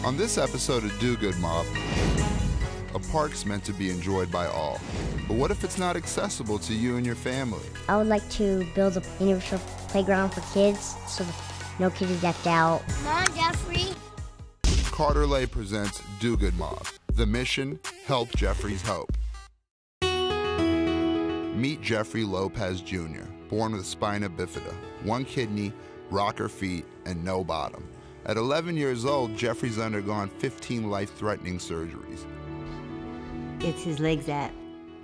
On this episode of Do Good Mob, a park's meant to be enjoyed by all. But what if it's not accessible to you and your family? I would like to build a universal playground for kids so that no kid is left out. Come on, Jeffrey. Carter Lay presents Do Good Mob. The mission, help Jeffrey's hope. Meet Jeffrey Lopez Jr., born with spina bifida, one kidney, rocker feet, and no bottom. At 11 years old, Jeffrey's undergone 15 life-threatening surgeries. It's his legs that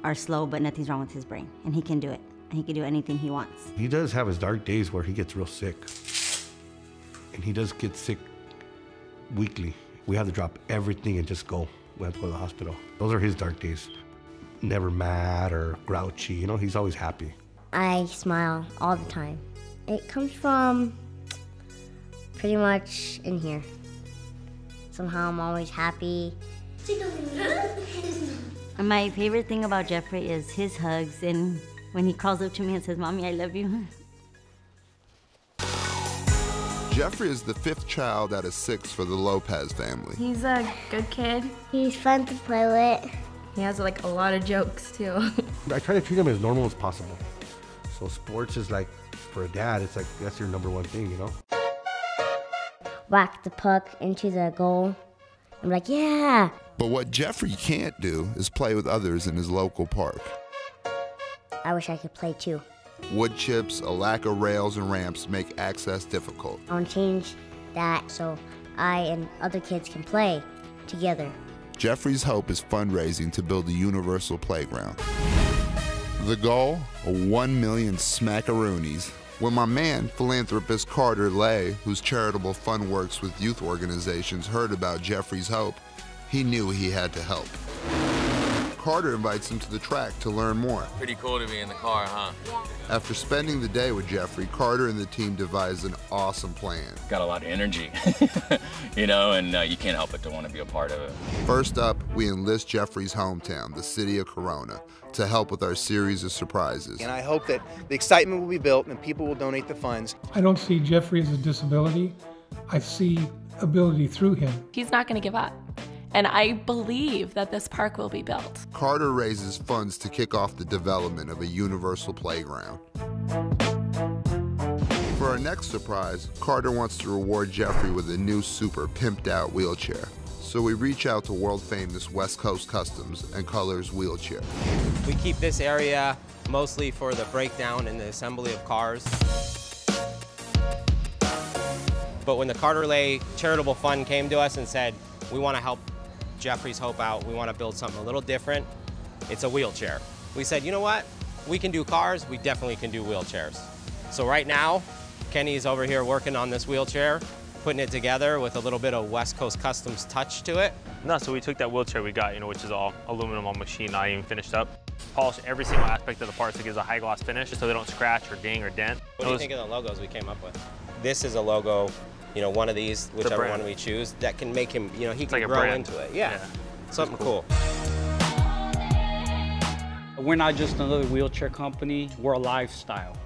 are slow, but nothing's wrong with his brain, and he can do it. And he can do anything he wants. He does have his dark days where he gets real sick, and he does get sick weekly. We have to drop everything and just go. We have to go to the hospital. Those are his dark days. Never mad or grouchy, you know, he's always happy. I smile all the time. It comes from pretty much in here. Somehow I'm always happy. My favorite thing about Jeffrey is his hugs and when he crawls up to me and says, "Mommy, I love you." Jeffrey is the 5th child out of 6 for the Lopez family. He's a good kid. He's fun to play with. He has like a lot of jokes too. I try to treat him as normal as possible. So sports is like, for a dad, it's like, that's your number one thing, you know? Whack the puck into the goal. I'm like, yeah. But what Jeffrey can't do is play with others in his local park. I wish I could play too. Wood chips, a lack of rails and ramps make access difficult. I want to change that so I and other kids can play together. Jeffrey's hope is fundraising to build a universal playground. The goal? 1 million smackaroonies. When my man, Philanthropist Carter Lay, whose charitable fund works with youth organizations, heard about Jeffrey's hope, he knew he had to help. Carter invites him to the track to learn more. Pretty cool to be in the car, huh? After spending the day with Jeffrey, Carter and the team devised an awesome plan. Got a lot of energy, you know, and you can't help but to want to be a part of it. First up, we enlist Jeffrey's hometown, the city of Corona, to help with our series of surprises. And I hope that the excitement will be built and people will donate the funds. I don't see Jeffrey as a disability. I see ability through him. He's not going to give up. And I believe that this park will be built. Carter raises funds to kick off the development of a universal playground. For our next surprise, Carter wants to reward Jeffrey with a new super pimped out wheelchair. So we reach out to world famous West Coast Customs and Colors wheelchair. We keep this area mostly for the breakdown and the assembly of cars. But when the Carter Lay Charitable Fund came to us and said, we want to help Jeffrey's hope out, we want to build something a little different, it's a wheelchair. We said, you know what, we can do cars, we definitely can do wheelchairs. So right now, Kenny's over here working on this wheelchair, putting it together with a little bit of West Coast Customs touch to it. No, so we took that wheelchair we got, you know, which is all aluminum on machine, not even finished up. Polish every single aspect of the parts so it gives a high gloss finish so they don't scratch or ding or dent. What do you think of the logos we came up with? This is a logo, you know, one of these, whichever one we choose, that can make him, you know, he can grow into it. Yeah, something cool. We're not just another wheelchair company, we're a lifestyle.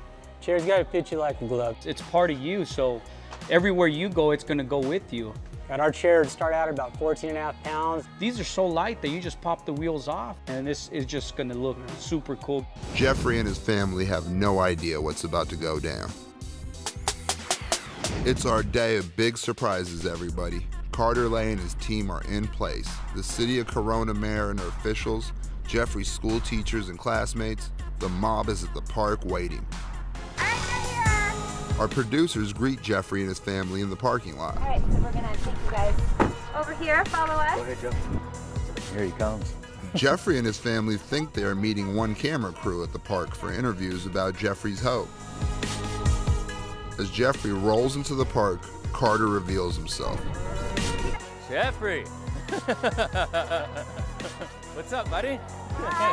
Chair's gotta fit you like a glove. It's part of you, so everywhere you go, it's gonna go with you. And our chairs start out at about 14.5 pounds. These are so light that you just pop the wheels off, and this is just gonna look super cool. Jeffrey and his family have no idea what's about to go down. It's our day of big surprises, everybody. Carter Lay and his team are in place. The city of Corona mayor and her officials, Jeffrey's school teachers and classmates, the mob is at the park waiting. Our producers greet Jeffrey and his family in the parking lot. All right, so we're gonna take you guys over here, follow us. Go ahead, Jeff. Here he comes. Jeffrey and his family think they are meeting one camera crew at the park for interviews about Jeffrey's hope. As Jeffrey rolls into the park, Carter reveals himself. Jeffrey! What's up, buddy?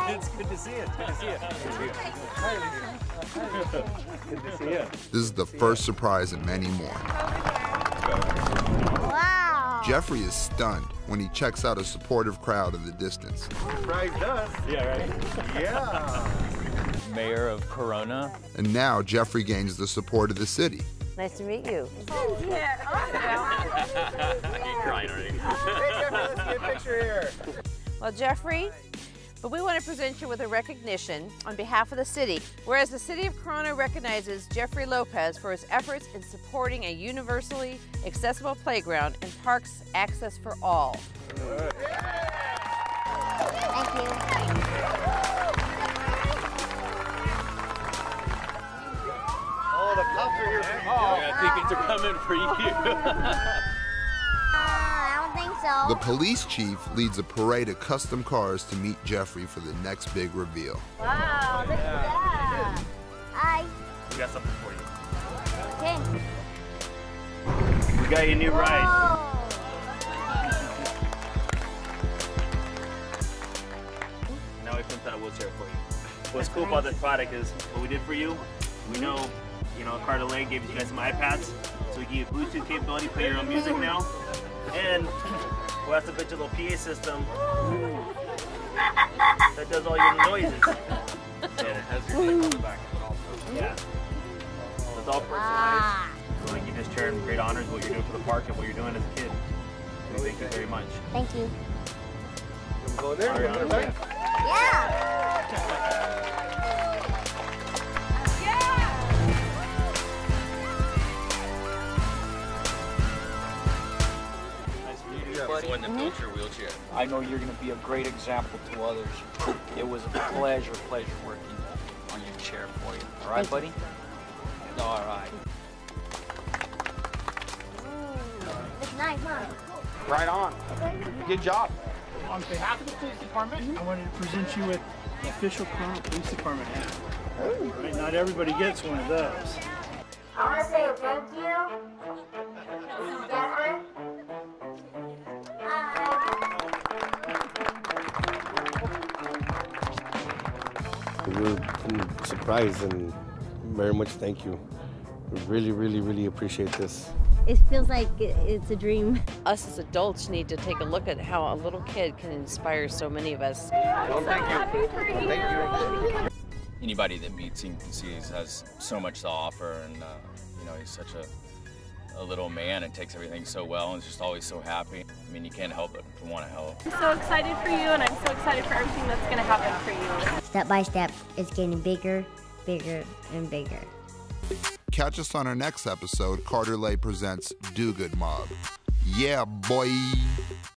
It's good to see you. It's good to see you. Good to see you. This is the first surprise and many more. Wow! Jeffrey is stunned when he checks out a supportive crowd in the distance. Surprised us. Yeah, right? Yeah. Mayor of Corona. And now Jeffrey gains the support of the city. Nice to meet you. Yeah. crying already. Hey, Jeffrey, let's get a picture here. Well, Jeffrey, but we want to present you with a recognition on behalf of the city. Whereas the city of Corona recognizes Jeffrey Lopez for his efforts in supporting a universally accessible playground and parks access for all. Thank you. Oh, the cops are here for you. Yeah, tickets are coming for you. I don't think so. The police chief leads a parade of custom cars to meet Jeffrey for the next big reveal. Wow, look at that. Hi. We got something for you. Okay. We got your new ride. Now we put out a wheelchair for you. What's cool about this product is what we did for you. We know, Carter Lake gave you guys some iPads, so we give you Bluetooth capability, play your own music now, and we have to put your little PA system that does all your noises. And it has your name on the back of it also. Yeah. So it's all personalized. So like you just share in great honors what you're doing for the park and what you're doing as a kid. So thank you very much. Thank you. Go there. All right. Yeah. He's the one that built your wheelchair. I know you're going to be a great example to others. It was a pleasure working on your chair for you. All right, buddy? All right. It's nice, huh? Right on. Good job. On behalf of the police department, I wanted to present you with the official Corona Police Department hat. Right, not everybody gets one of those. I want to say thank you. This is Jeffery. We're surprised and very much thank you. We really, really, really appreciate this. It feels like it's a dream. Us as adults need to take a look at how a little kid can inspire so many of us. Well, thank you. Thank you. Anybody that meets him can see he has so much to offer, and he's such a little man and takes everything so well and is just always so happy. I mean, you can't help but to want to help. I'm so excited for you, and I'm so excited for everything that's going to happen for you. Step by step, it's getting bigger, bigger, and bigger. Catch us on our next episode. Carter Lay presents Do Good Mob. Yeah, boy.